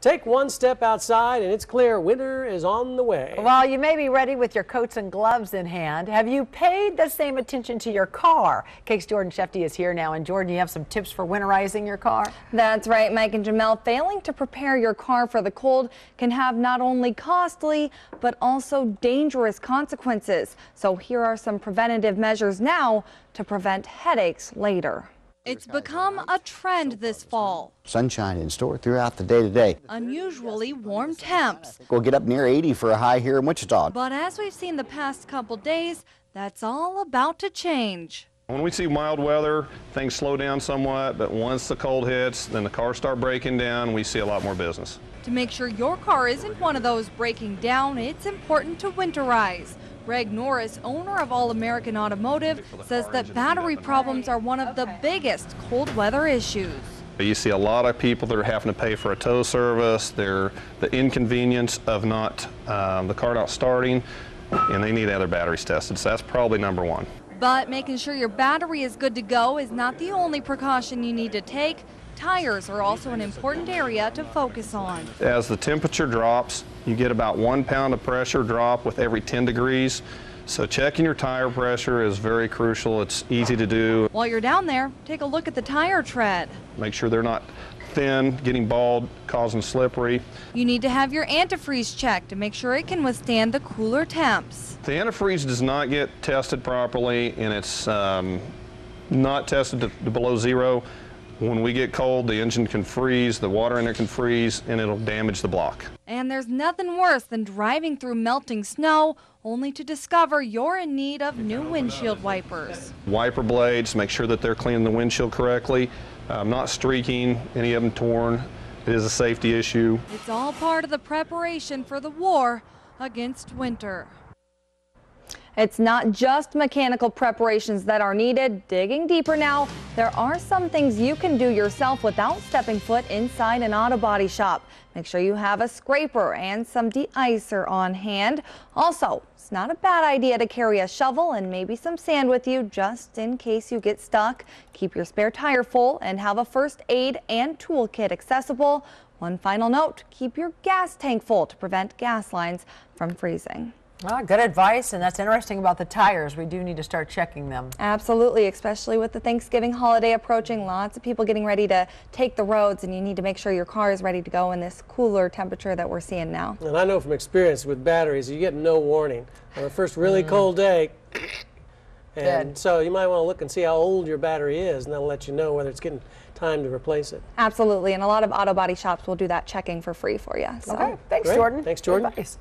Take one step outside and it's clear winter is on the way. Well, you may be ready with your coats and gloves in hand. Have you paid the same attention to your car? Cake's Jordan Shefty is here now. And Jordan, you have some tips for winterizing your car? That's right, Mike and Jamel. Failing to prepare your car for the cold can have not only costly, but also dangerous consequences. So here are some preventative measures now to prevent headaches later. It's become a trend this fall. Sunshine in store throughout the day today. Unusually warm temps. We'll get up near 80 for a high here in Wichita. But as we've seen the past couple days, that's all about to change. When we see mild weather, things slow down somewhat, but once the cold hits, then the cars start breaking down, we see a lot more business. To make sure your car isn't one of those breaking down, it's important to winterize. Greg Norris, owner of All American Automotive, says that battery problems are one of the biggest cold weather issues. You see a lot of people that are having to pay for a tow service. They're the inconvenience of the car not starting, and they need to have their batteries tested. So that's probably number one. But making sure your battery is good to go is not the only precaution you need to take. Tires are also an important area to focus on. As the temperature drops, you get about 1 pound of pressure drop with every 10 degrees. So checking your tire pressure is very crucial. It's easy to do. While you're down there, take a look at the tire tread. Make sure they're not thin, getting bald, causing slippery. You need to have your antifreeze checked to make sure it can withstand the cooler temps. The antifreeze does not get tested properly, and it's not tested to below zero. When we get cold, the engine can freeze, the water in it can freeze, and it'll damage the block. And there's nothing worse than driving through melting snow only to discover you're in need of new windshield wipers. Wiper blades, make sure that they're cleaning the windshield correctly, not streaking, any of them torn. It is a safety issue. It's all part of the preparation for the war against winter. It's not just mechanical preparations that are needed. Digging deeper now, there are some things you can do yourself without stepping foot inside an auto body shop. Make sure you have a scraper and some de-icer on hand. Also, it's not a bad idea to carry a shovel and maybe some sand with you just in case you get stuck. Keep your spare tire full and have a first aid and toolkit accessible. One final note, keep your gas tank full to prevent gas lines from freezing. Well, good advice, and that's interesting about the tires. We do need to start checking them. Absolutely, especially with the Thanksgiving holiday approaching. Lots of people getting ready to take the roads, and you need to make sure your car is ready to go in this cooler temperature that we're seeing now. And I know from experience with batteries, you get no warning. On the first really cold day, and so you might want to look and see how old your battery is, and that'll let you know whether it's getting time to replace it. Absolutely, and a lot of auto body shops will do that checking for free for you. So. Okay, thanks, Great. Jordan. Thanks, Jordan. Good advice.